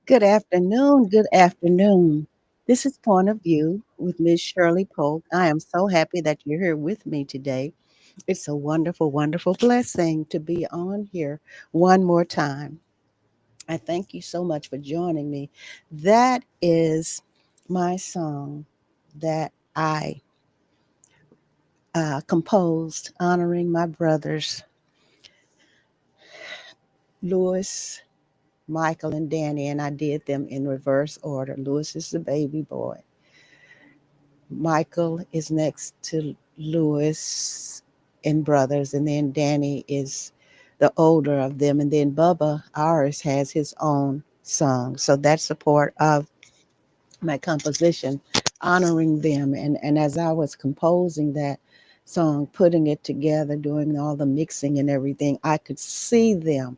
Good afternoon. Good afternoon. This is Point of View with Miss Shirley Polk. I am so happy that you're here with me today. It's a wonderful, wonderful blessing to be on here one more time. I thank you so much for joining me. That is my song that I composed honoring my brothers, Louis, Michael, and Danny, and I did them in reverse order. Louis is the baby boy. Michael is next to Lewis and brothers, and then Danny is the older of them, and then Bubba, ours, has his own song. So that's a part of my composition, honoring them. And as I was composing that song, putting it together, doing all the mixing and everything, I could see them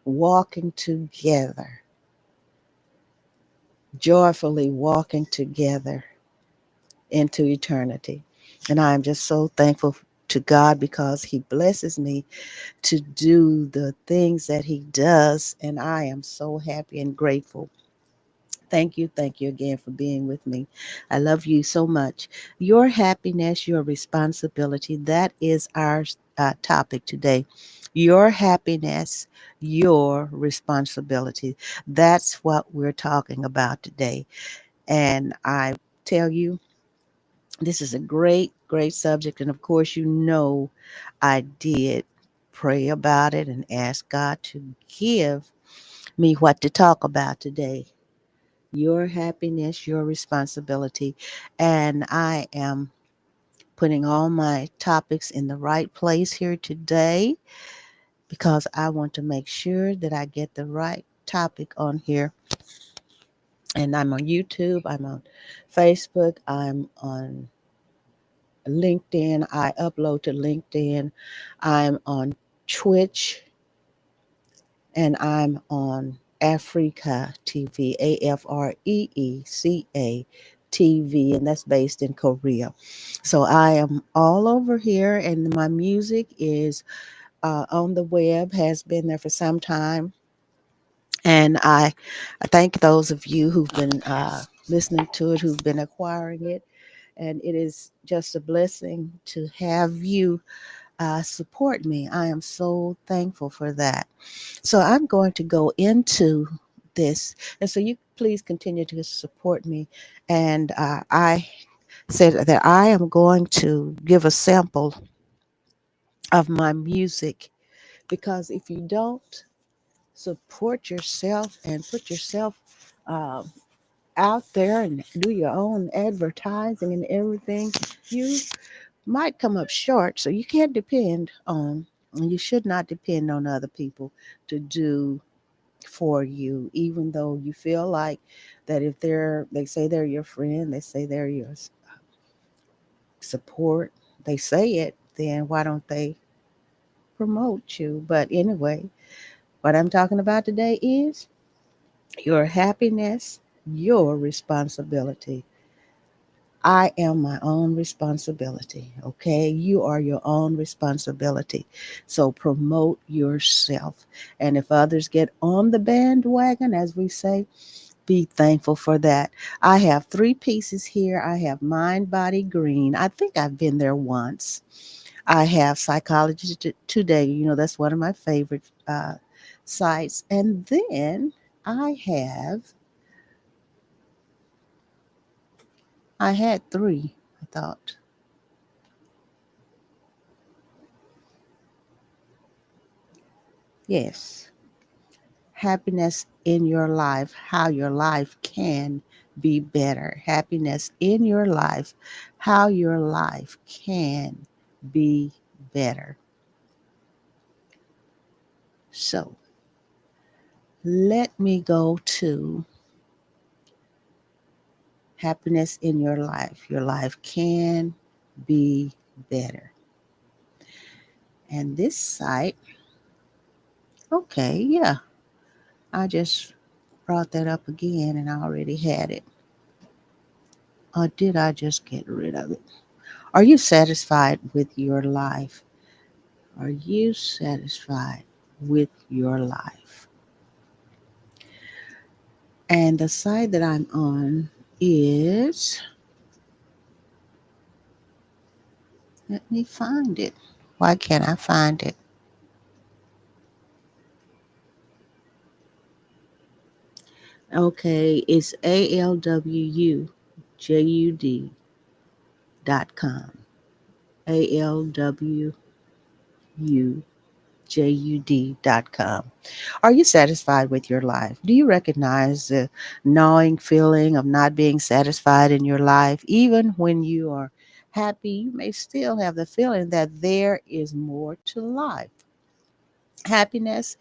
walking together, joyfully walking together into eternity. And I am just so thankful to God because He blesses me to do the things that He does. And I am so happy and grateful. Thank you again for being with me. I love you so much. Your happiness, your responsibility, that is our topic today. Your happiness, your responsibility. That's what we're talking about today. And I tell you, this is a great, great subject. And of course, I did pray about it and ask God to give me what to talk about today. Your happiness, your responsibility. And I am putting all my topics in the right place here today because I want to make sure that I get the right topic on here. And I'm on YouTube, I'm on Facebook, I'm on LinkedIn. I upload to LinkedIn. I'm on Twitch and I'm on Africa TV, Afreeca TV, and that's based in Korea. So I am all over here, and my music is on the web, has been there for some time. And I thank those of you who've been listening to it, who've been acquiring it. And it is just a blessing to have you support me. I am so thankful for that. So I'm going to go into this. And so you please continue to support me. And I said that I am going to give a sample of my music because if you don't support yourself and put yourself uh, out there and do your own advertising and everything, you might come up short. So you can't depend on, and you should not depend on other people to do for you, even though you feel like that if they say they're your friend, they say they're your support, they say it, then why don't they promote you? But anyway, what I'm talking about today is your happiness, your responsibility. I am my own responsibility. Okay. You are your own responsibility. So promote yourself. And if others get on the bandwagon, as we say, be thankful for that. I have three pieces here. I have Mind, Body, Green. I think I've been there once. I have Psychology Today. That's one of my favorite sites. And then I had three, I thought. Yes. Happiness in your life, how your life can be better. Happiness in your life, how your life can be better. So let me go to happiness in your life. Your life can be better. And this site, okay, yeah, I just brought that up again and I already had it. Or did I just get rid of it? Are you satisfied with your life? Are you satisfied with your life? And the site that I'm on is, let me find it. Why can't I find it? Okay, it's alwjud.com. alwjud.com. Are you satisfied with your life? Do you recognize the gnawing feeling of not being satisfied in your life? Even when you are happy, you may still have the feeling that there is more to life. Happiness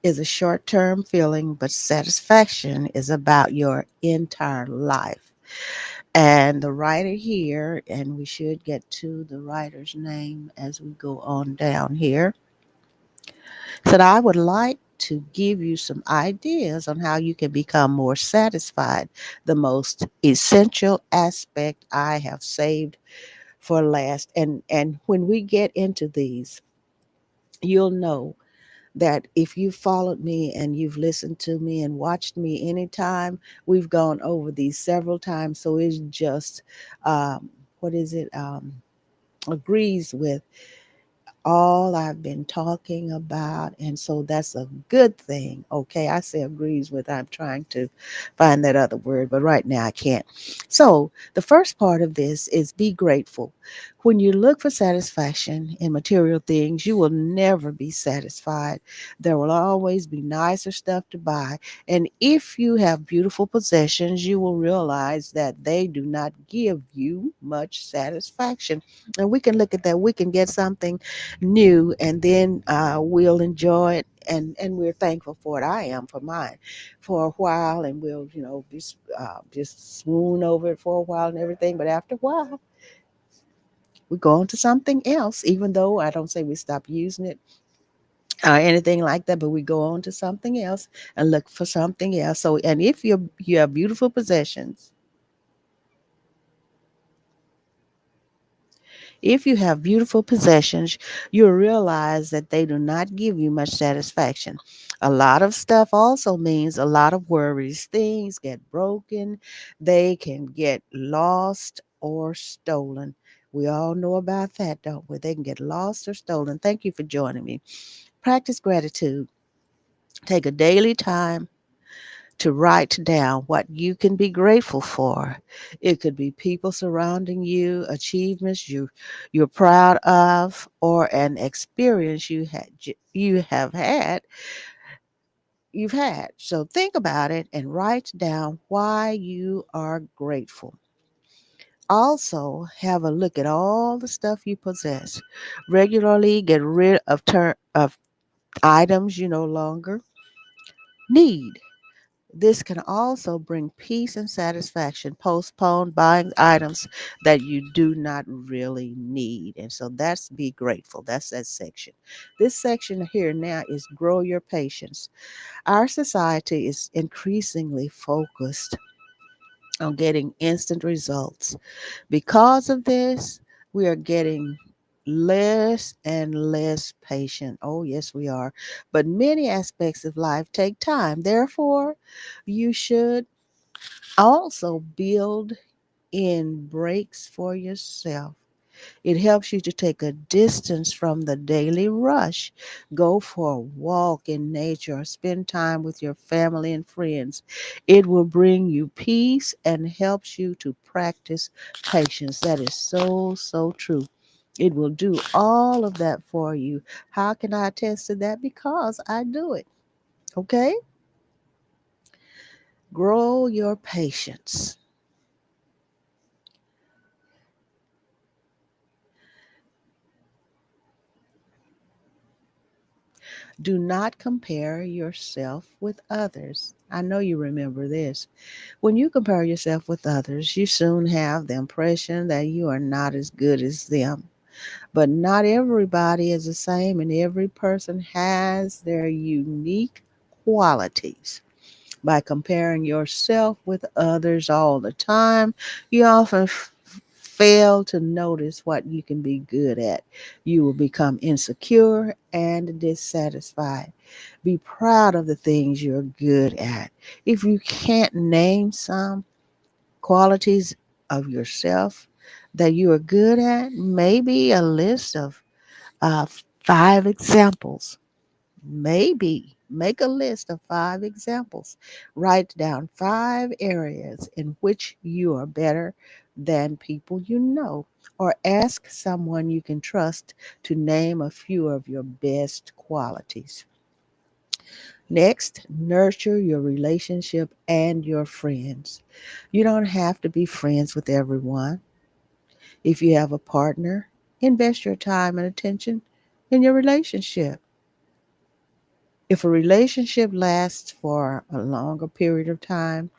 is a short term feeling, but satisfaction is about your entire life. And the writer here, and we should get to the writer's name as we go on down here, said, I would like to give you some ideas on how you can become more satisfied. The most essential aspect I have saved for last. And when we get into these, you'll know that if you followed me and you've listened to me and watched me anytime, we've gone over these several times. So it's just, what is it? Agrees with all I've been talking about. And so that's a good thing. Okay. I say agrees with, I'm trying to find that other word, but right now I can't. So the first part of this is be grateful. When you look for satisfaction in material things, you will never be satisfied. There will always be nicer stuff to buy. And if you have beautiful possessions, you will realize that they do not give you much satisfaction. And we can look at that. We can get something new, and then we'll enjoy it, and we're thankful for it. I am for mine for a while, and we'll just swoon over it for a while and everything, but after a while we go on to something else, even though I don't say we stop using it or anything like that, but we go on to something else and look for something else. So, and if you have beautiful possessions, if you have beautiful possessions, you'll realize that they do not give you much satisfaction. A lot of stuff also means a lot of worries. Things get broken, they can get lost or stolen. We all know about that, don't we? They can get lost or stolen. Thank you for joining me. Practice gratitude. Take a daily time to write down what you can be grateful for. It could be people surrounding you, achievements you're proud of, or an experience you have had you've had. So think about it and write down why you are grateful. Also, have a look at all the stuff you possess. Regularly get rid of items you no longer need. This can also bring peace and satisfaction. Postpone buying items that you do not really need. And so that's be grateful. That's that section. This section here now is grow your patience. Our society is increasingly focused on getting instant results. Because of this, we are getting less and less patient. Oh, yes, we are. But many aspects of life take time. Therefore, you should also build in breaks for yourself. It helps you to take a distance from the daily rush. Go for a walk in nature or spend time with your family and friends. It will bring you peace and helps you to practice patience. That is so, so true. It will do all of that for you. How can I attest to that? Because I do it. Okay? Grow your patience. Do not compare yourself with others. I know you remember this. When you compare yourself with others, you soon have the impression that you are not as good as them. But not everybody is the same, and every person has their unique qualities. By comparing yourself with others all the time, you often fail to notice what you can be good at, you will become insecure and dissatisfied. Be proud of the things you're good at. If you can't name some qualities of yourself that you are good at, maybe a list of uh, 5 examples. Maybe make a list of 5 examples. Write down 5 areas in which you are better than people you know, or ask someone you can trust to name a few of your best qualities. Next, nurture your relationship and your friends. You don't have to be friends with everyone. If you have a partner, invest your time and attention in your relationship. If a relationship lasts for a longer period of time,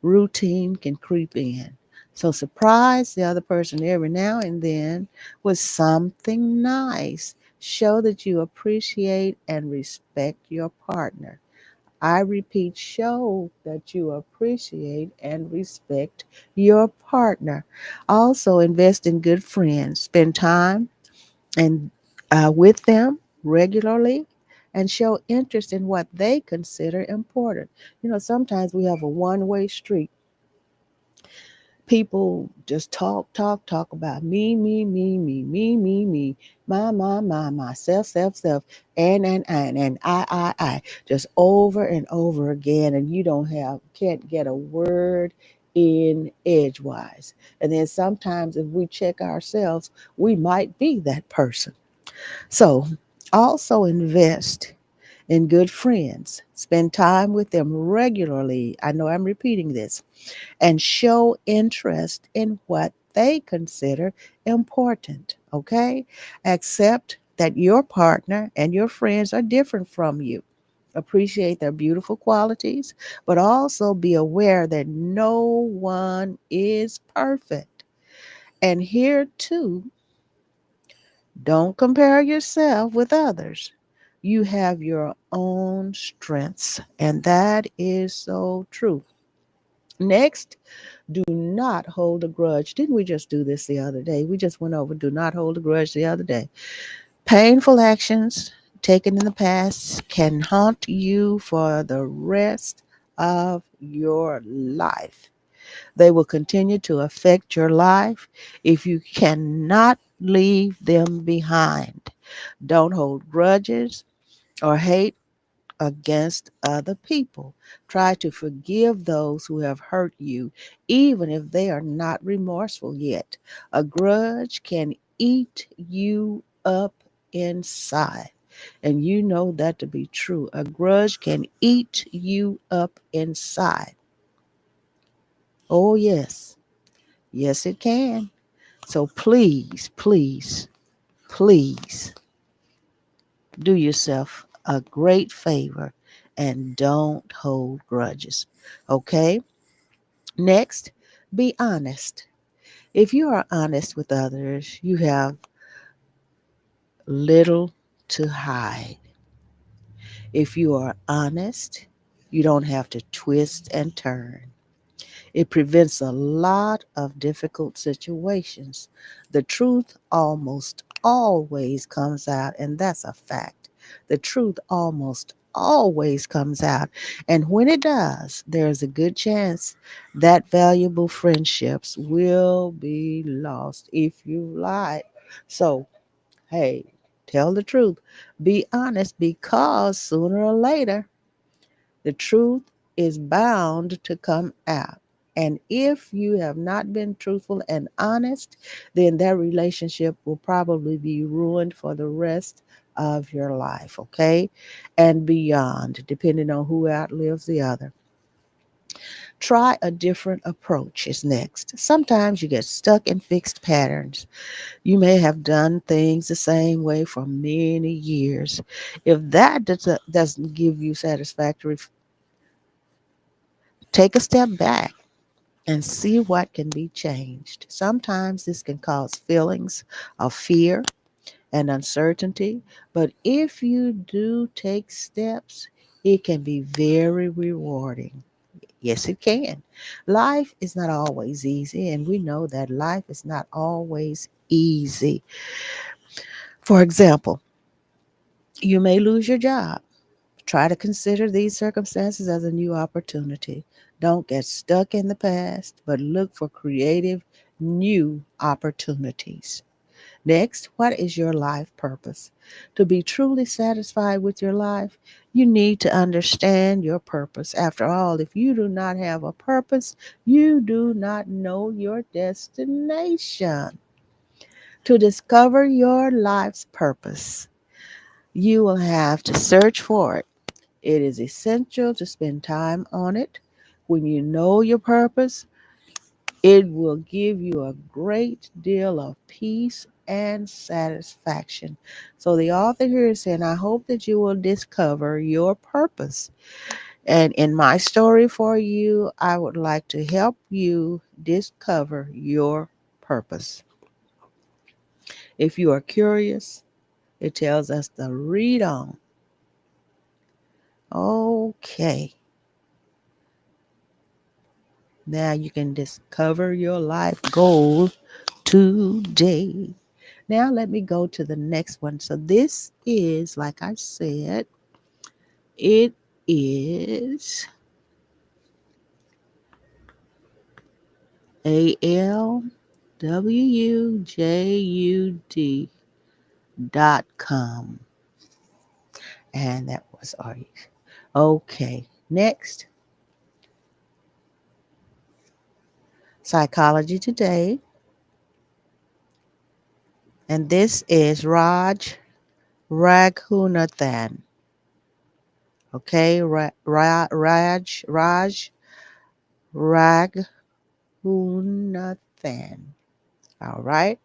routine can creep in. So surprise the other person every now and then with something nice. Show that you appreciate and respect your partner. I repeat, show that you appreciate and respect your partner. Also, invest in good friends. Spend time and with them regularly and show interest in what they consider important. Sometimes we have a one-way street. People just talk about me, myself, self, and I, just over and over again, and you can't get a word in edgewise. And then sometimes if we check ourselves, we might be that person. So also invest in good friends. Spend time with them regularly. I know I'm repeating this, and show interest in what they consider important. Okay? Accept that your partner and your friends are different from you. Appreciate their beautiful qualities, but also be aware that no one is perfect. And here too, don't compare yourself with others. You have your own strengths, and that is so true. Next, do not hold a grudge. Didn't we just do this the other day? We just went over do not hold a grudge the other day. Painful actions taken in the past can haunt you for the rest of your life. They will continue to affect your life if you cannot leave them behind. Don't hold grudges or hate against other people. Try to forgive those who have hurt you, even if they are not remorseful yet. A grudge can eat you up inside. And you know that to be true. A grudge can eat you up inside. Oh, yes. Yes, it can. So please, please, please do yourself a great favor and don't hold grudges. Okay? Next, be honest. If you are honest with others, you have little to hide. If you are honest, you don't have to twist and turn. It prevents a lot of difficult situations. The truth almost always comes out, and that's a fact. The truth almost always comes out. And when it does, there's a good chance that valuable friendships will be lost if you lie. So, hey, tell the truth. Be honest because sooner or later, the truth is bound to come out. And if you have not been truthful and honest, then that relationship will probably be ruined for the rest of your life, okay? And beyond, depending on who outlives the other. Try a different approach is next. Sometimes you get stuck in fixed patterns. You may have done things the same way for many years. If that doesn't give you satisfactory, take a step back and see what can be changed. Sometimes this can cause feelings of fear and uncertainty, but if you do take steps, it can be very rewarding. Yes, it can. Life is not always easy, and we know that life is not always easy. For example, you may lose your job. Try to consider these circumstances as a new opportunity. Don't get stuck in the past, but look for creative new opportunities. Next, what is your life purpose? To be truly satisfied with your life, you need to understand your purpose. After all, if you do not have a purpose, you do not know your destination. To discover your life's purpose, you will have to search for it. It is essential to spend time on it. When you know your purpose, it will give you a great deal of peace and satisfaction. So, the author here is saying, I hope that you will discover your purpose. And in my story for you, I would like to help you discover your purpose. If you are curious, it tells us to read on. Okay, now you can discover your life goal today. Now let me go to the next one. So this is, like I said, it is ALWJUD.com. And that was our. Okay, next, Psychology Today. And this is Raghunathan. Okay, Raghunathan. All right.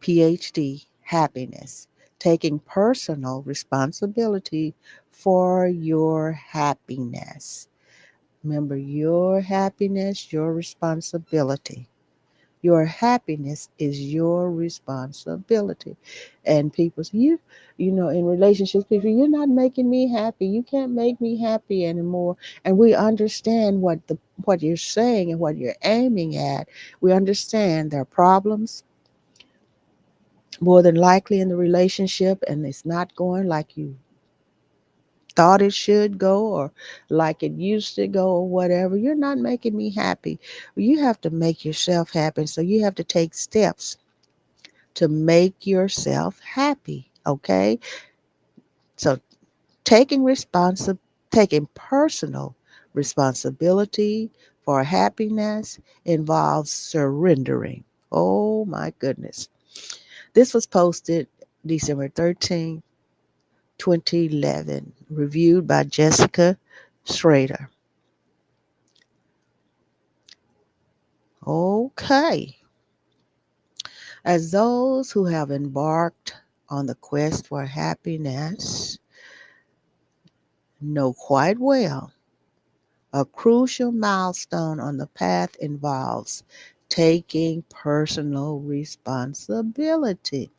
PhD, happiness, taking personal responsibility for your happiness. Remember, your happiness, your responsibility. Your happiness is your responsibility. And people say, in relationships, people, you're not making me happy. You can't make me happy anymore. And we understand what you're saying and what you're aiming at. We understand there are problems more than likely in the relationship, and it's not going like you thought it should go or like it used to go or whatever. You're not making me happy. You have to make yourself happy. So you have to take steps to make yourself happy. Okay. So taking personal responsibility for happiness involves surrendering. Oh my goodness. This was posted December 13th, 2011, reviewed by Jessica Schrader. Okay. As those who have embarked on the quest for happiness know quite well, a crucial milestone on the path involves taking personal responsibility.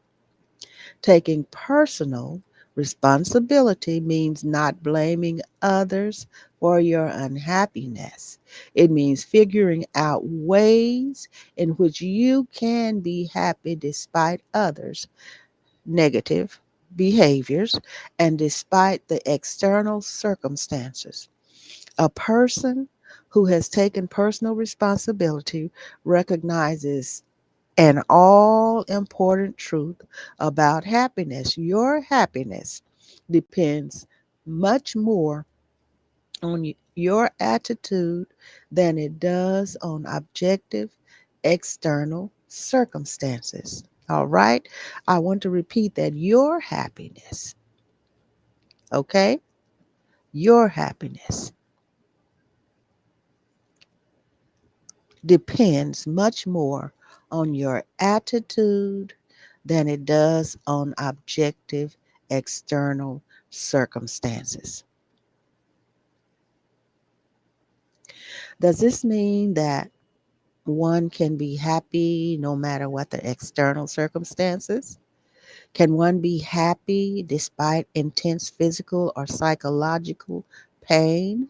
Taking personal responsibility means not blaming others for your unhappiness. It means figuring out ways in which you can be happy despite others' negative behaviors and despite the external circumstances. A person who has taken personal responsibility recognizes an all important truth about happiness. Your happiness depends much more on your attitude than it does on objective external circumstances. All right? I want to repeat that your happiness, okay? Your happiness depends much more on your attitude than it does on objective external circumstances. Does this mean that one can be happy no matter what the external circumstances? Can one be happy despite intense physical or psychological pain?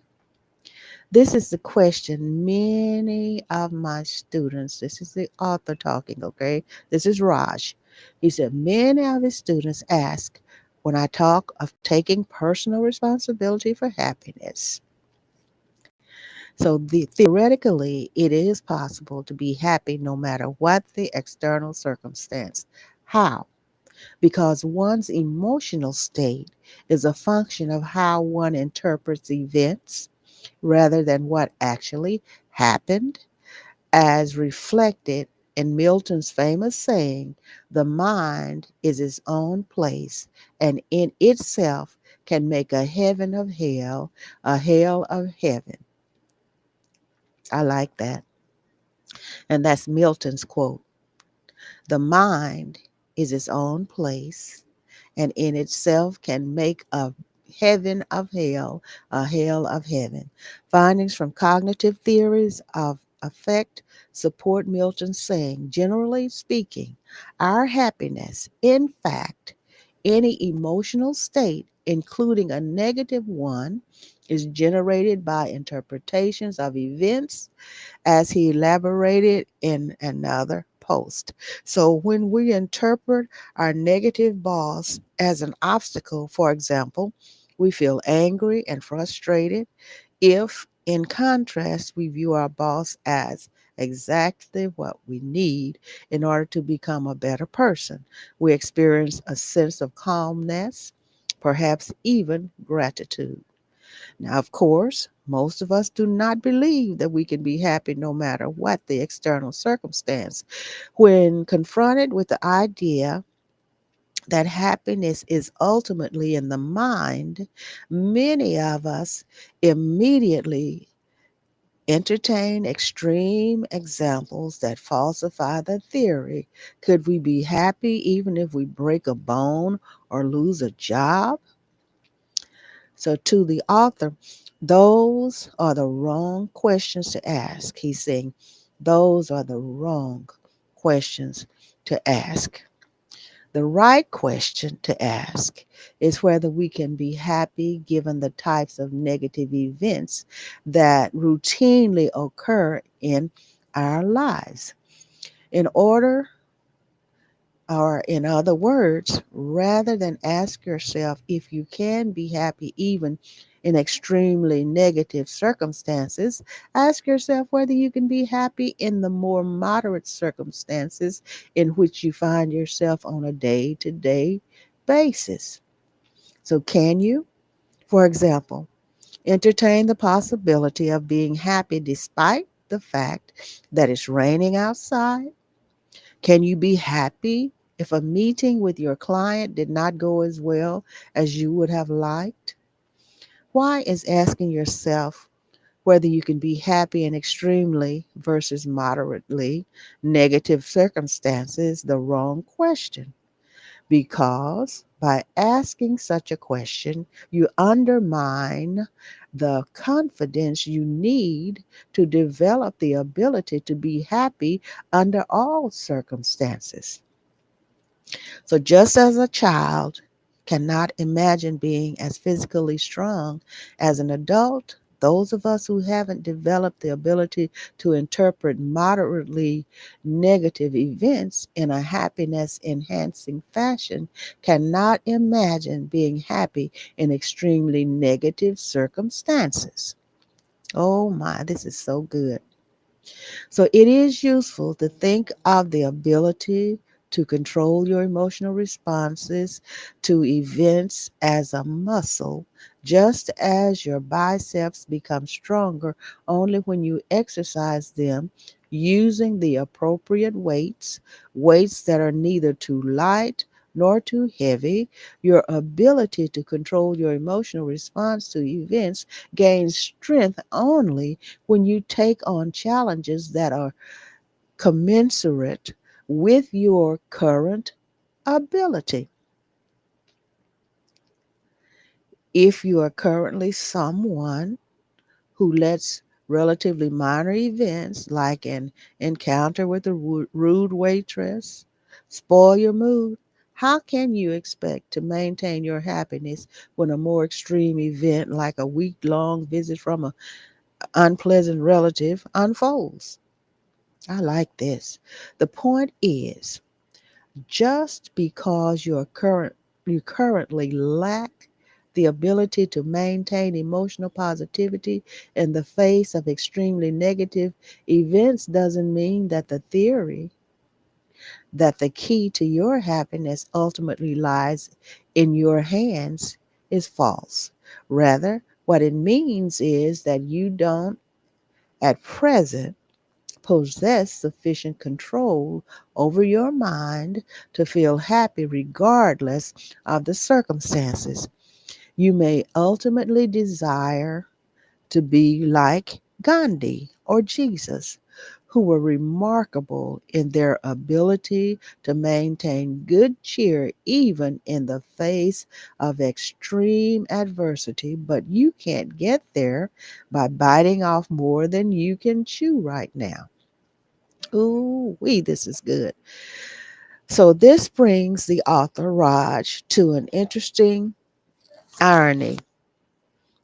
This is the question many of my students, this is the author talking, okay? This is Raj. He said, many of his students ask when I talk of taking personal responsibility for happiness. So, theoretically, it is possible to be happy no matter what the external circumstance. How? Because one's emotional state is a function of how one interprets events rather than what actually happened, as reflected in Milton's famous saying, the mind is its own place and in itself can make a heaven of hell, a hell of heaven. I like that. And that's Milton's quote. The mind is its own place and in itself can make a heaven of hell, a hell of heaven. Findings from cognitive theories of affect support Milton's saying, generally speaking, our happiness, in fact, any emotional state, including a negative one, is generated by interpretations of events as he elaborated in another post. So when we interpret our negative boss as an obstacle, for example, we feel angry and frustrated. If, in contrast, we view our boss as exactly what we need in order to become a better person, we experience a sense of calmness, perhaps even gratitude. Now, of course, most of us do not believe that we can be happy no matter what the external circumstance. When confronted with the idea that happiness is ultimately in the mind, many of us immediately entertain extreme examples that falsify the theory. Could we be happy even if we break a bone or lose a job? So, to the author, those are the wrong questions to ask. He's saying those are the wrong questions to ask. The right question to ask is whether we can be happy given the types of negative events that routinely occur in our lives. In order or, in other words, rather than ask yourself if you can be happy even in extremely negative circumstances, ask yourself whether you can be happy in the more moderate circumstances in which you find yourself on a day to day basis. So, can you, for example, entertain the possibility of being happy despite the fact that it's raining outside? Can you be happy if a meeting with your client did not go as well as you would have liked? Why is asking yourself whether you can be happy in extremely versus moderately negative circumstances the wrong question? Because by asking such a question, you undermine the confidence you need to develop the ability to be happy under all circumstances. So, just as a child cannot imagine being as physically strong as an adult, those of us who haven't developed the ability to interpret moderately negative events in a happiness enhancing fashion cannot imagine being happy in extremely negative circumstances. Oh my, this is so good. So it is useful to think of the ability to control your emotional responses to events as a muscle, just as your biceps become stronger only when you exercise them using the appropriate weights, weights that are neither too light nor too heavy. Your ability to control your emotional response to events gains strength only when you take on challenges that are commensurate with your current ability. If you are currently someone who lets relatively minor events like an encounter with a rude waitress spoil your mood, how can you expect to maintain your happiness when a more extreme event like a week long visit from unpleasant relative unfolds. I like this. The point is, just because you currently lack the ability to maintain emotional positivity in the face of extremely negative events doesn't mean that the theory that the key to your happiness ultimately lies in your hands is false. Rather, what it means is that you don't at present possess sufficient control over your mind to feel happy regardless of the circumstances. You may ultimately desire to be like Gandhi or Jesus, who were remarkable in their ability to maintain good cheer even in the face of extreme adversity. But you can't get there by biting off more than you can chew right now. Ooh, wee, this is good. So, this brings the author, Raj, to an interesting irony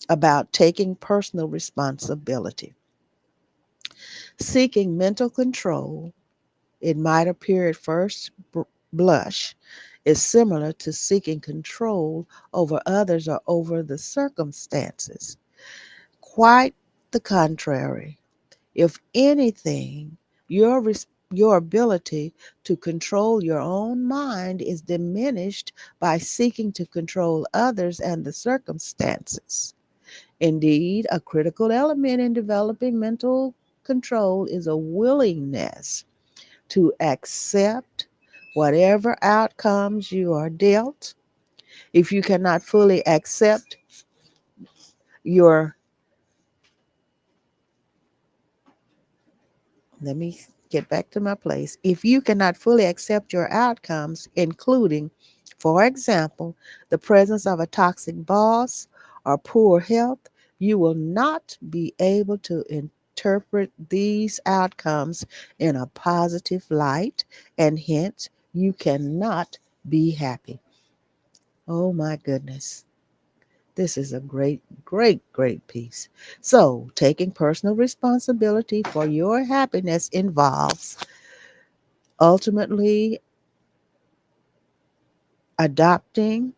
about taking personal responsibility. Seeking mental control, it might appear at first blush, is similar to seeking control over others or over the circumstances. Quite the contrary. If anything, your ability to control your own mind is diminished by seeking to control others and the circumstances. Indeed, a critical element in developing mental control is a willingness to accept whatever outcomes you are dealt. If you cannot fully accept your, let me get back to my place. If you cannot fully accept your outcomes, including, for example, the presence of a toxic boss or poor health, you will not be able to interpret these outcomes in a positive light, and hence you cannot be happy. Oh my goodness. This is a great, great, great piece. So, taking personal responsibility for your happiness involves ultimately adopting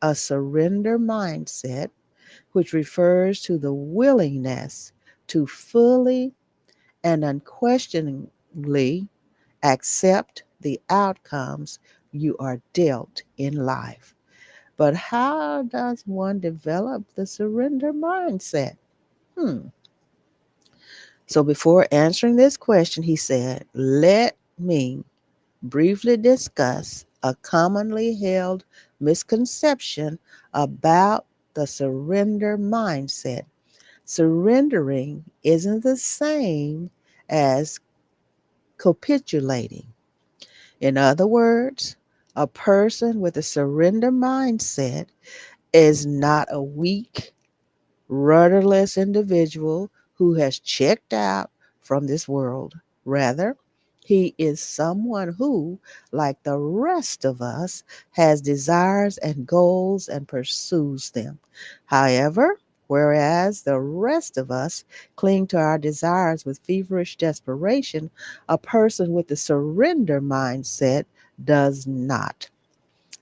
a surrender mindset, which refers to the willingness to fully and unquestioningly accept the outcomes you are dealt in life. But how does one develop the surrender mindset? Hmm. So before answering this question, he said, let me briefly discuss a commonly held misconception about the surrender mindset. Surrendering isn't the same as capitulating. In other words, a person with a surrender mindset is not a weak, rudderless individual who has checked out from this world. Rather, he is someone who, like the rest of us, has desires and goals and pursues them. However, whereas the rest of us cling to our desires with feverish desperation, a person with the surrender mindset does not.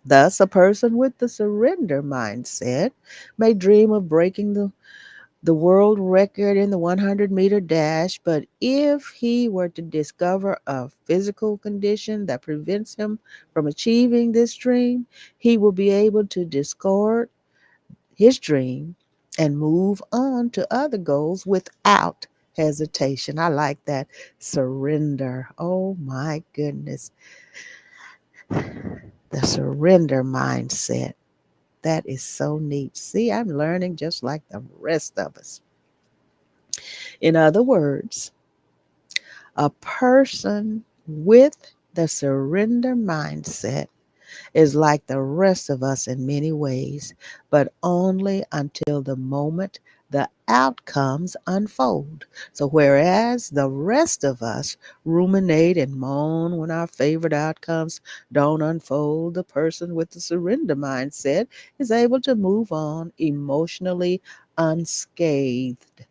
Thus, a person with the surrender mindset may dream of breaking the world record in the 100-meter dash, but if he were to discover a physical condition that prevents him from achieving this dream, he will be able to discard his dream and move on to other goals without hesitation. I like that. Surrender. Oh my goodness. The surrender mindset. That is so neat. See, I'm learning just like the rest of us. In other words, a person with the surrender mindset is like the rest of us in many ways, but only until the moment the outcomes unfold. So, whereas the rest of us ruminate and moan when our favorite outcomes don't unfold, the person with the surrender mindset is able to move on emotionally unscathed.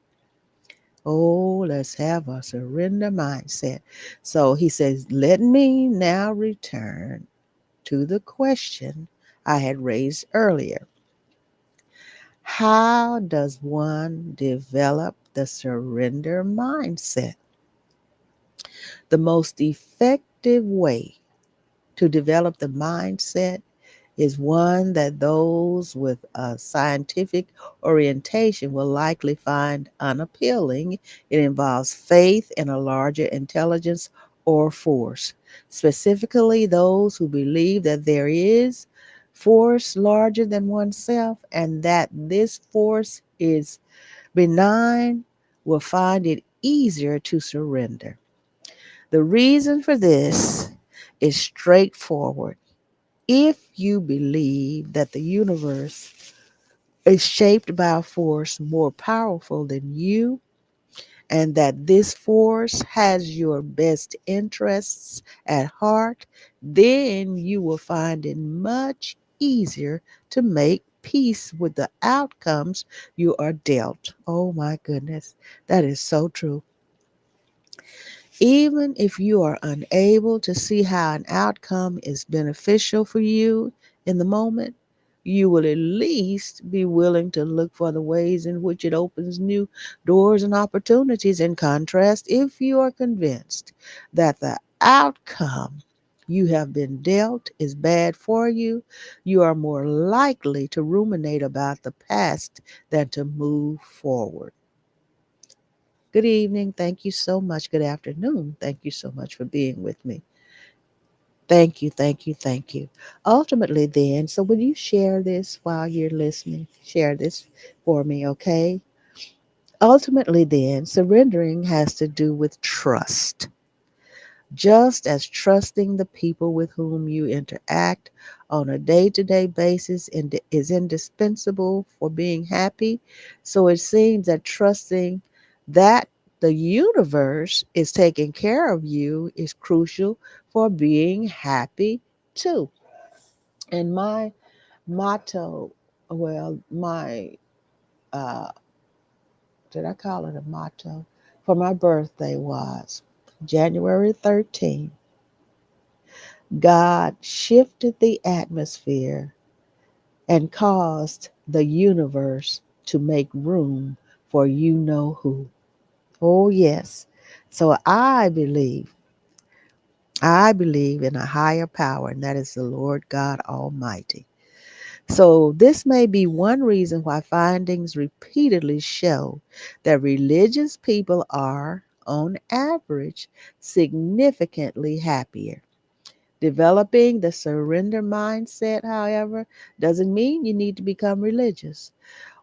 Oh, let's have a surrender mindset. So he says, let me now return to the question I had raised earlier. How does one develop the surrender mindset? The most effective way to develop the mindset is one that those with a scientific orientation will likely find unappealing. It involves faith in a larger intelligence or force, specifically those who believe that there is force larger than oneself and that this force is benign will find it easier to surrender. The reason for this is straightforward. If you believe that the universe is shaped by a force more powerful than you, and that this force has your best interests at heart, then you will find it much easier to make peace with the outcomes you are dealt. Oh my goodness, that is so true. Even if you are unable to see how an outcome is beneficial for you in the moment, you will at least be willing to look for the ways in which it opens new doors and opportunities. In contrast, if you are convinced that the outcome you have been dealt is bad for you, you are more likely to ruminate about the past than to move forward. Good evening. Thank you so much. Good afternoon. Thank you so much for being with me. Thank you, thank you, thank you. Ultimately, then, so will you share this while you're listening? Share this for me, okay? Ultimately, then, surrendering has to do with trust. Just as trusting the people with whom you interact on a day to day basis is indispensable for being happy, so it seems that trusting that the universe is taking care of you is crucial for being happy too. And my motto, well, my, uh, did I call it a motto? For my birthday was January 13th. God shifted the atmosphere and caused the universe to make room for you know who. Oh, yes. So I believe in a higher power, and that is the Lord God Almighty. So, this may be one reason why findings repeatedly show that religious people are, on average, significantly happier. Developing the surrender mindset, however, doesn't mean you need to become religious.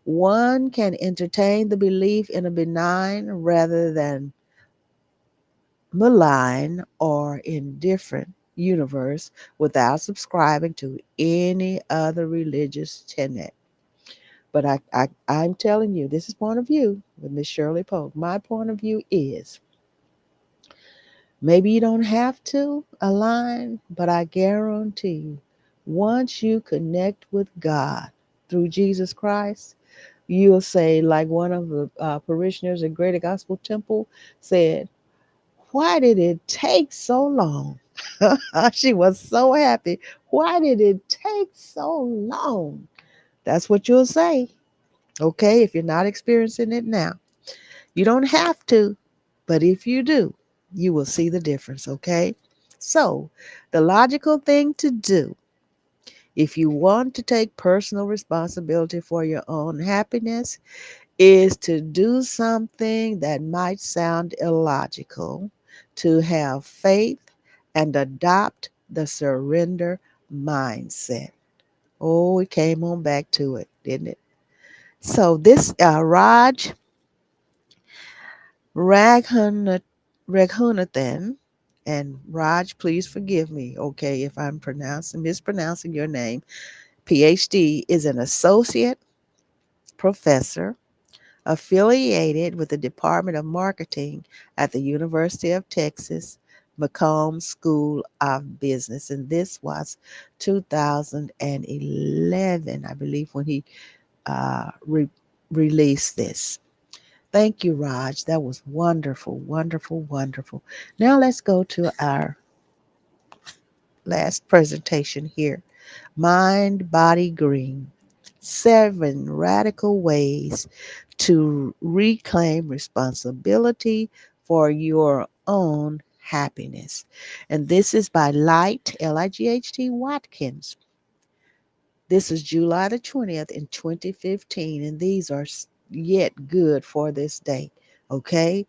One can entertain the belief in a benign rather than malign or indifferent universe without subscribing to any other religious tenet. But I'm telling you, this is point of view with Miss Shirley Polk. My point of view is maybe you don't have to align, but I guarantee you, once you connect with God through Jesus Christ, you'll say, like one of the parishioners at Greater Gospel Temple said, why did it take so long? She was so happy. Why did it take so long? That's what you'll say, okay, if you're not experiencing it now. You don't have to, but if you do, you will see the difference, okay? So, the logical thing to do if you want to take personal responsibility for your own happiness is to do something that might sound illogical, to have faith and adopt the surrender mindset. Oh, it came on back to it, didn't it? So, this Raghunathan, Raghunathan, and Raj, please forgive me, okay, if I'm mispronouncing your name. PhD is an associate professor affiliated with the Department of Marketing at the University of Texas McComb School of Business. And this was 2011, I believe, when he uh, re- released this. Thank you, Raj. That was wonderful, wonderful, wonderful. Now let's go to our last presentation here. Mind, Body, Green. 7 radical ways to reclaim responsibility for your own happiness. And this is by Light, Light Watkins. This is July the 20th in 2015, and these are yet good for this day. Okay?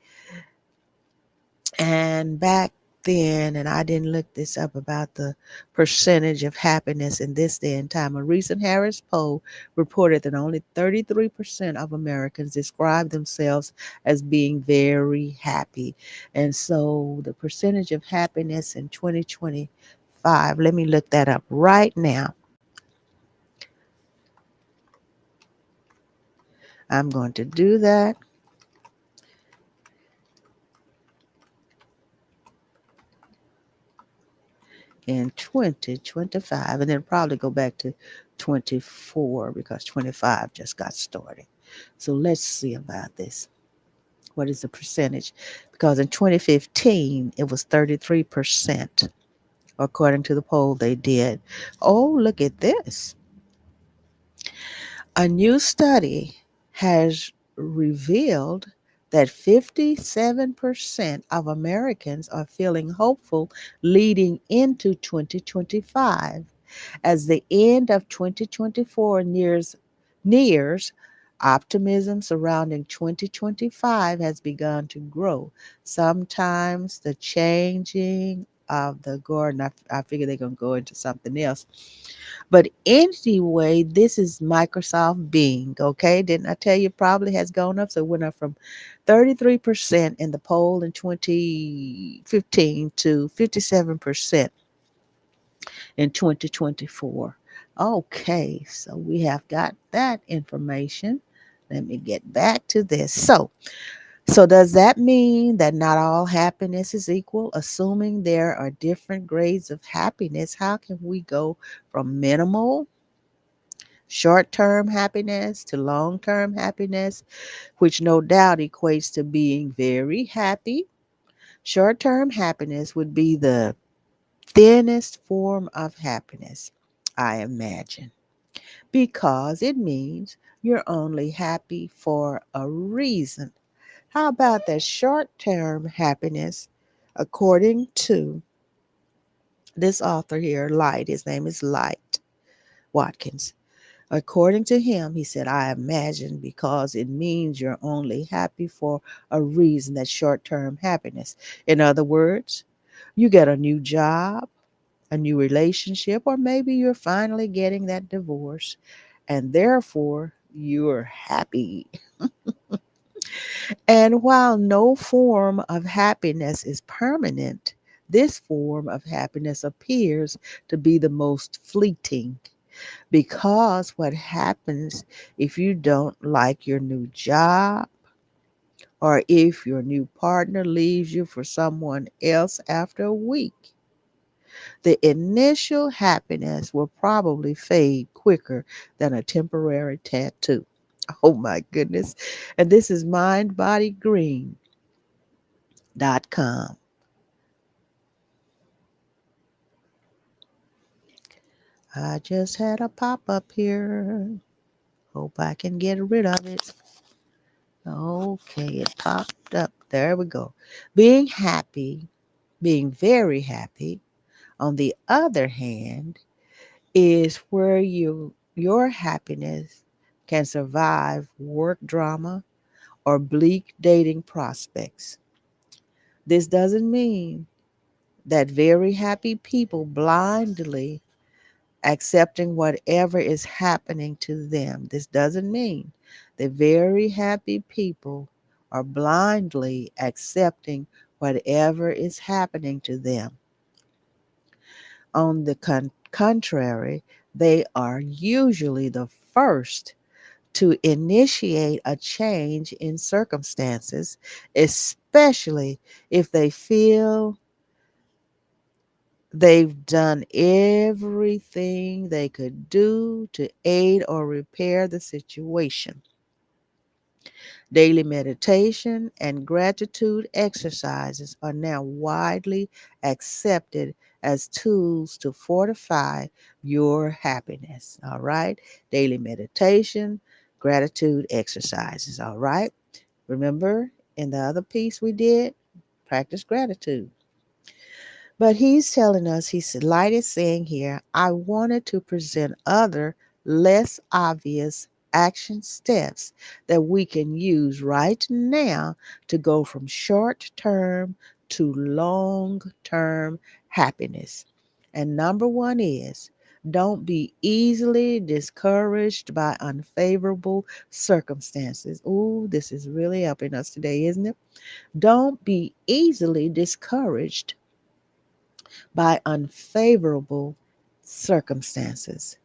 And back then, and I didn't look this up about the percentage of happiness in this day and time. A recent Harris poll reported that only 33% of Americans describe themselves as being very happy. And so the percentage of happiness in 2025, let me look that up right now. I'm going to do that in 2025, and then probably go back to 24 because 25 just got started. So let's see about this. What is the percentage? Because in 2015, it was 33%, according to the poll they did. Oh, look at this. A new study has revealed that 57% of Americans are feeling hopeful leading into 2025. As the end of 2024 nears, optimism surrounding 2025 has begun to grow. Sometimes the changing of the garden, I figure they're going to go into something else. But anyway, this is Microsoft Bing, okay? Didn't I tell you probably has gone up? So it went up from 33% in the poll in 2015 to 57% in 2024. Okay, so we have got that information. Let me get back to this. So does that mean that not all happiness is equal? Assuming there are different grades of happiness, how can we go from minimal short-term happiness to long-term happiness, which no doubt equates to being very happy? Short-term happiness would be the thinnest form of happiness, I imagine, because it means you're only happy for a reason. How about that short term happiness, according to this author here, Light? His name is Light Watkins. According to him, he said, I imagine because it means you're only happy for a reason, that short term happiness. In other words, you get a new job, a new relationship, or maybe you're finally getting that divorce, and therefore you're happy. And while no form of happiness is permanent, this form of happiness appears to be the most fleeting. Because what happens if you don't like your new job, or if your new partner leaves you for someone else after a week? The initial happiness will probably fade quicker than a temporary tattoo. Oh my goodness. And this is mindbodygreen.com. I just had a pop up here. Hope I can get rid of it. Okay, it popped up. There we go. Being happy, being very happy, on the other hand, is where your happiness can survive work drama or bleak dating prospects. This doesn't mean that very happy people blindly accepting whatever is happening to them. This doesn't mean that very happy people are blindly accepting whatever is happening to them. On the contrary, they are usually the first to initiate a change in circumstances, especially if they feel they've done everything they could do to aid or repair the situation. Daily meditation and gratitude exercises are now widely accepted as tools to fortify your happiness. All right. Daily meditation, gratitude exercises. All right. Remember in the other piece we did, practice gratitude. But he's telling us, he's light is saying here, I wanted to present other less obvious action steps that we can use right now to go from short term to long term happiness. And number one is don't be easily discouraged by unfavorable circumstances. Ooh, this is really helping us today, isn't it? Don't be easily discouraged by unfavorable circumstances.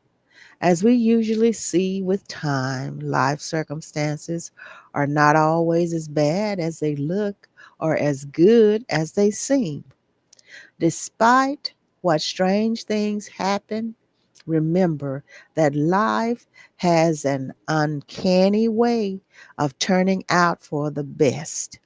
As we usually see with time, life circumstances are not always as bad as they look or as good as they seem. Despite what strange things happen, remember that life has an uncanny way of turning out for the best.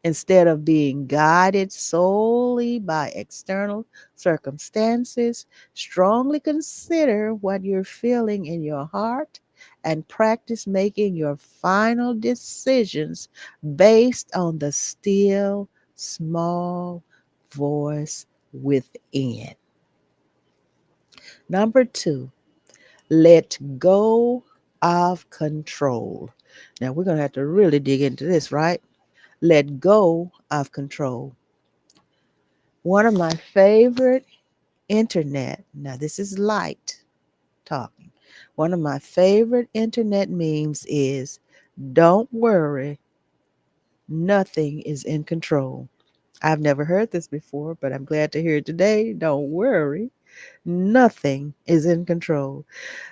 Instead of being guided solely by external circumstances, strongly consider what you're feeling in your heart and practice making your final decisions based on the still, small voice within. Number two, let go of control. Now, we're going to have to really dig into this, right? Let go of control. One of my favorite internet, now this is light talking. One of my favorite internet memes is don't worry, nothing is in control. I've never heard this before, but I'm glad to hear it today. Don't worry, nothing is in control.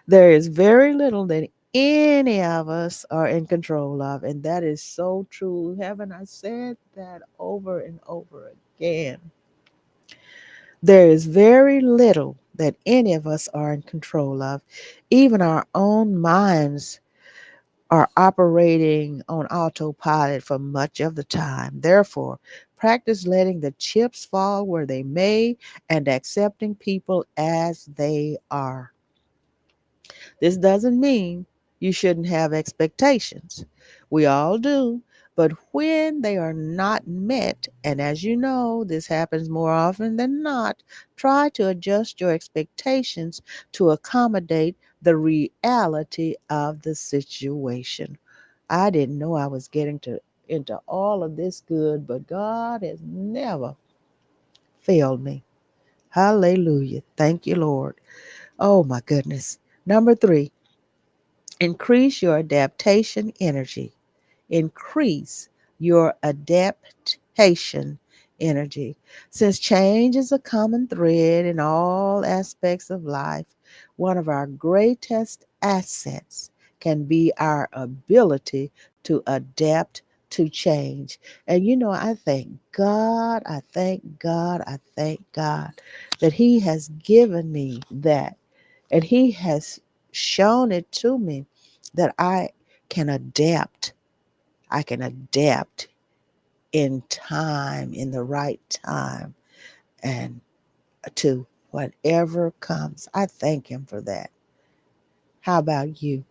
There is very little that any of us are in control of, and that is so true. Haven't I said that over and over again? There is very little that any of us are in control of. Even our own minds are operating on autopilot for much of the time. Therefore, practice letting the chips fall where they may and accepting people as they are. This doesn't mean you shouldn't have expectations. We all do. But when they are not met, and as you know, this happens more often than not, try to adjust your expectations to accommodate the reality of the situation. I didn't know I was getting to into all of this good, but God has never failed me. Hallelujah. Thank you, Lord. Oh my goodness. Number three, increase your adaptation energy. Increase your adaptation energy. Since change is a common thread in all aspects of life, one of our greatest assets can be our ability to adapt to change. And you know, I thank God, I thank God, I thank God that He has given me that. And He has shown it to me that can adapt. I can adapt in time, in the right time, and to whatever comes. I thank Him for that. How about you?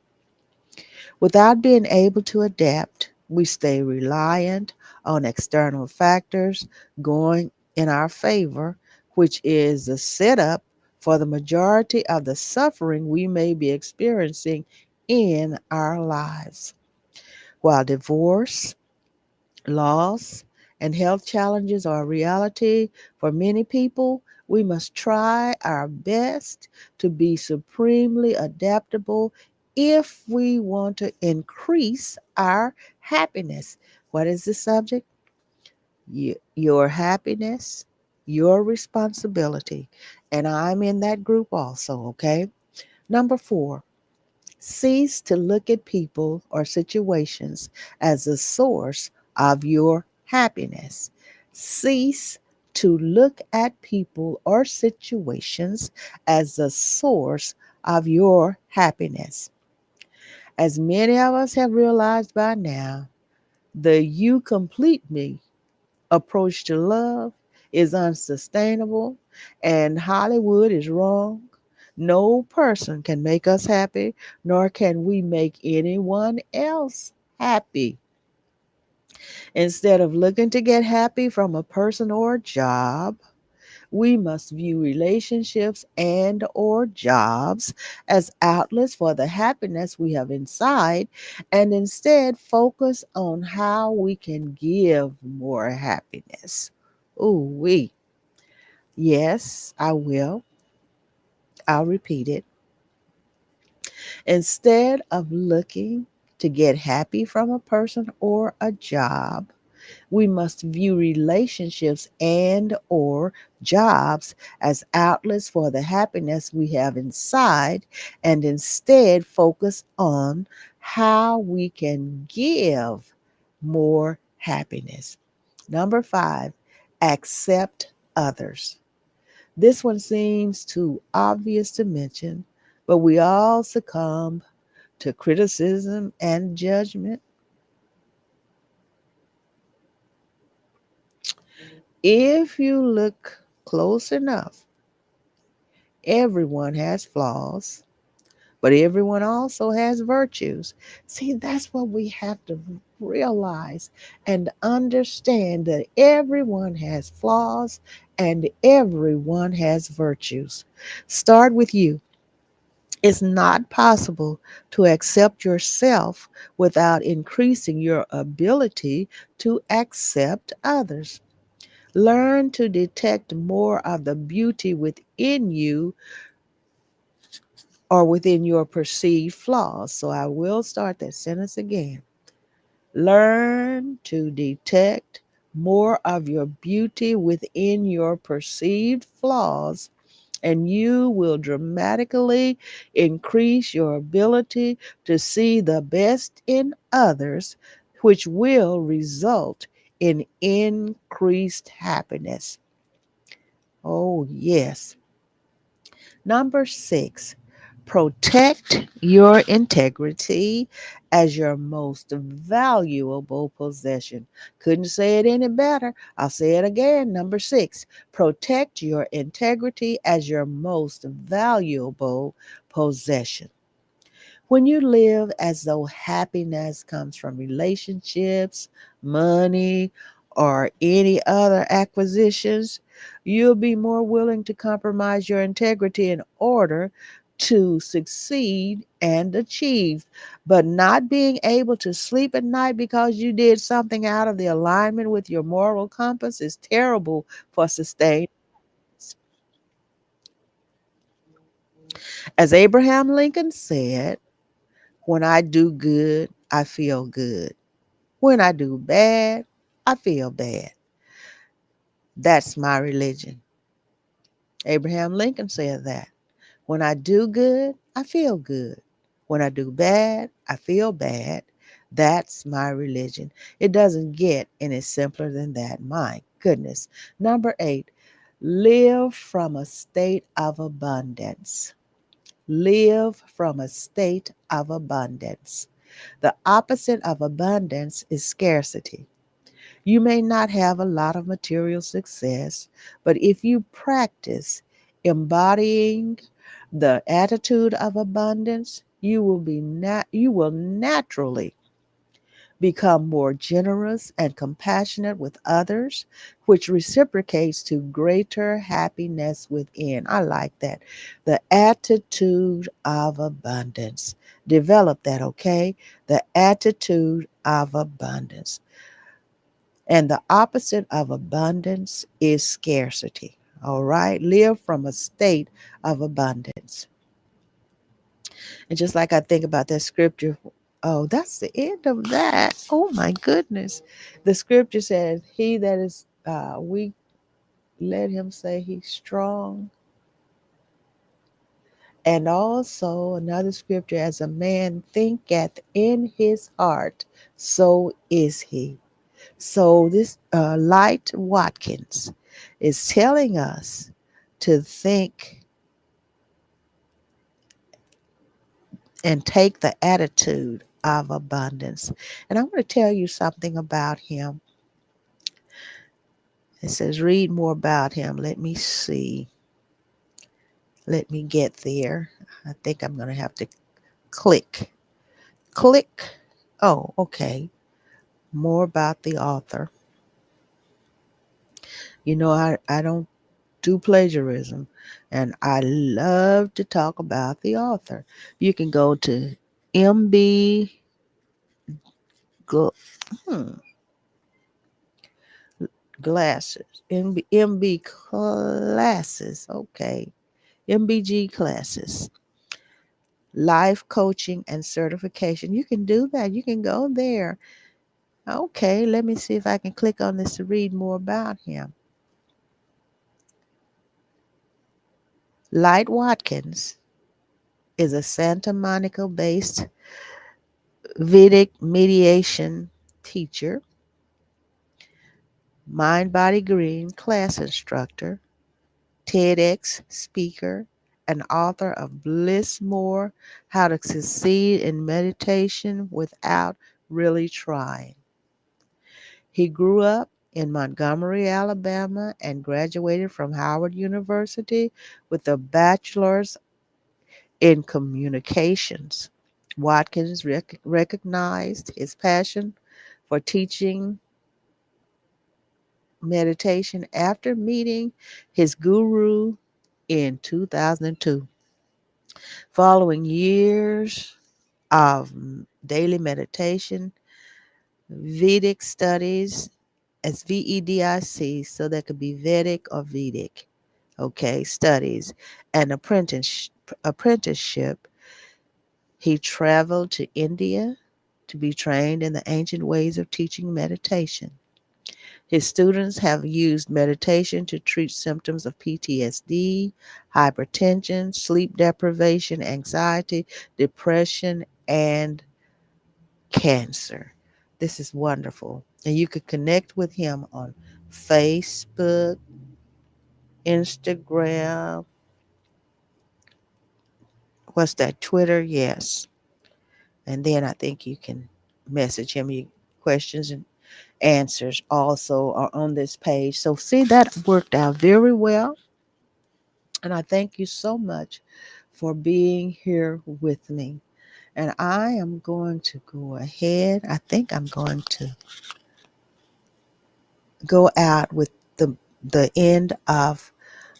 Without being able to adapt, we stay reliant on external factors going in our favor, which is the setup for the majority of the suffering we may be experiencing in our lives. While divorce, loss, and health challenges are a reality for many people, we must try our best to be supremely adaptable if we want to increase our happiness. What is the subject? Your happiness, your responsibility. And I'm in that group also, okay? Number four, cease to look at people or situations as the source of your happiness. Cease to look at people or situations as the source of your happiness. As many of us have realized by now, the you complete me approach to love is unsustainable and Hollywood is wrong. No person can make us happy, nor can we make anyone else happy. Instead of looking to get happy from a person or job, we must view relationships and or jobs as outlets for the happiness we have inside and instead focus on how we can give more happiness. Ooh, we. Yes, I will. I'll repeat it. Instead of looking to get happy from a person or a job, we must view relationships and or jobs as outlets for the happiness we have inside and instead focus on how we can give more happiness. Number 5, accept others. This one seems too obvious to mention, but we all succumb to criticism and judgment. If you look close enough, everyone has flaws, but everyone also has virtues. See, that's what we have to realize and understand that everyone has flaws and everyone has virtues. Start with you. It's not possible to accept yourself without increasing your ability to accept others. Learn to detect more of the beauty within you or within your perceived flaws. So I will start that sentence again. Learn to detect more of your beauty within your perceived flaws, and you will dramatically increase your ability to see the best in others, which will result in increased happiness. Oh, yes. Number 6, protect your integrity as your most valuable possession. Couldn't say it any better. I'll say it again. Number 6, protect your integrity as your most valuable possession. When you live as though happiness comes from relationships, money, or any other acquisitions, you'll be more willing to compromise your integrity in order to succeed and achieve. But not being able to sleep at night because you did something out of the alignment with your moral compass is terrible for sustained. As Abraham Lincoln said, when I do good, I feel good. When I do bad, I feel bad. That's my religion. Abraham Lincoln said that. When I do good, I feel good. When I do bad, I feel bad. That's my religion. It doesn't get any simpler than that. My goodness. Number 8, live from a state of abundance. Live from a state of abundance. The opposite of abundance is scarcity. You may not have a lot of material success, but if you practice embodying the attitude of abundance, you will naturally become more generous and compassionate with others, which reciprocates to greater happiness within. I like that. The attitude of abundance. Develop that, okay? The attitude of abundance. And the opposite of abundance is scarcity. All right? Live from a state of abundance. And just like I think about that scripture, oh, that's the end of that. Oh my goodness. The scripture says, he that is weak, let him say he's strong. And also another scripture, as a man thinketh in his heart, so is he. So this Light Watkins is telling us to think and take the attitude of abundance. And I want to tell you something about him. It says, read more about him. Let me see. Let me get there. I think I'm going to have to click. Click. Oh, okay. More about the author. I don't do plagiarism, and I love to talk about the author. You can go to MB Gl- hmm, Glasses, MB Classes, okay, MBG Classes, Life Coaching and Certification. You can do that. You can go there. Okay, let me see if I can click on this to read more about him. Light Watkins is a Santa Monica based Vedic mediation teacher, Mind Body Green class instructor, TEDx speaker, and author of Bliss More: How to Succeed in Meditation Without Really Trying. He grew up in Montgomery, Alabama, and graduated from Howard University with a bachelor's in communications. Watkins recognized his passion for teaching meditation after meeting his guru in 2002. Following years of daily meditation, Vedic studies as VEDIC, so that could be Vedic or Vedic, okay, studies, and apprenticeship, he traveled to India to be trained in the ancient ways of teaching meditation. His students have used meditation to treat symptoms of PTSD, hypertension, sleep deprivation, anxiety, depression, and cancer. This is wonderful. And you could connect with him on Facebook, Instagram, what's that, Twitter? Yes. And then I think you can message him. You questions and answers also are on this page. So see, that worked out very well. And I thank you so much for being here with me. And I am going to go ahead. I think I'm going to go out with the end of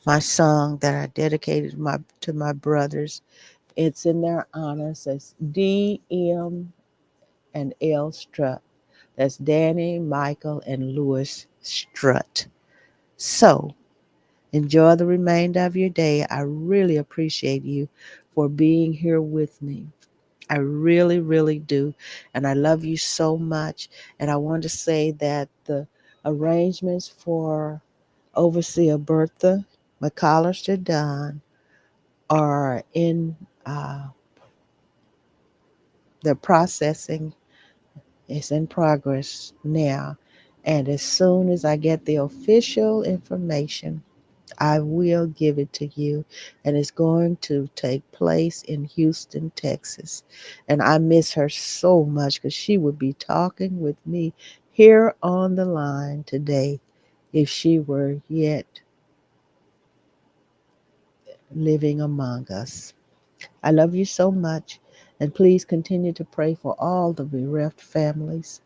my song that I dedicated to my brothers. It's in their honor. It says D, M, and L Strutt. That's Danny, Michael, and Louis Strutt. So enjoy the remainder of your day. I really appreciate you for being here with me. I really, really do. And I love you so much. And I want to say that the arrangements for Overseer Bertha McCollister Dunn are in the processing is in progress now. And as soon as I get the official information, I will give it to you. And it's going to take place in Houston, Texas. And I miss her so much because she would be talking with me here on the line today if she were yet living among us. I love you so much. And please continue to pray for all the bereft families.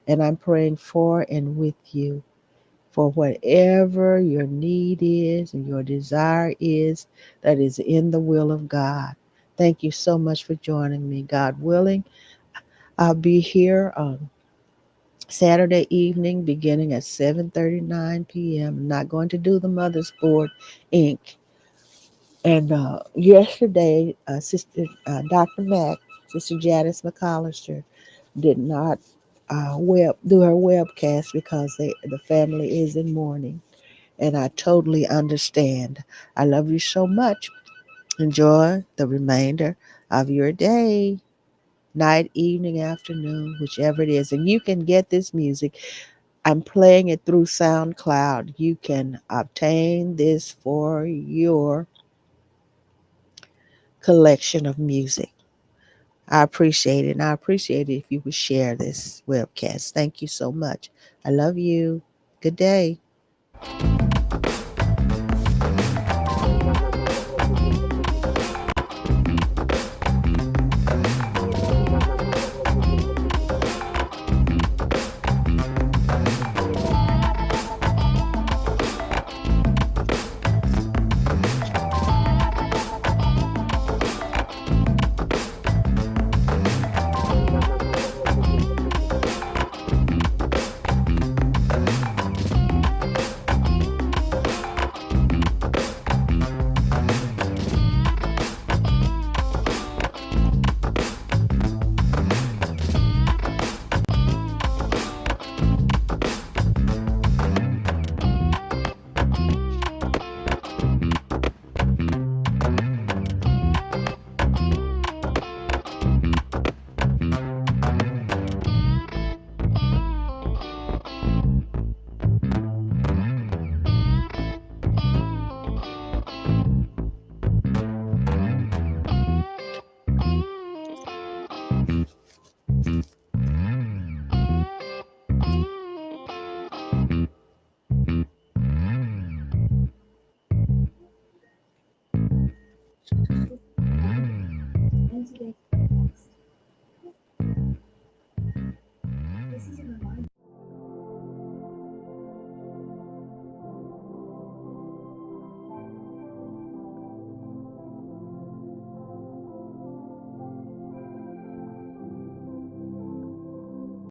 And I'm praying for and with you for whatever your need is and your desire is that is in the will of God. Thank you so much for joining me. God willing, I'll be here on Saturday evening beginning at 7:39 p.m. I'm not going to do the Mother's Board Inc. And yesterday, Sister Dr. Mack, Sister Janice McCollister, did not do her webcast because the family is in mourning. And I totally understand. I love you so much. Enjoy the remainder of your day, night, evening, afternoon, whichever it is. And you can get this music. I'm playing it through SoundCloud. You can obtain this for your collection of music. I appreciate it. And I appreciate it if you would share this webcast. Thank you so much. I love you. Good day.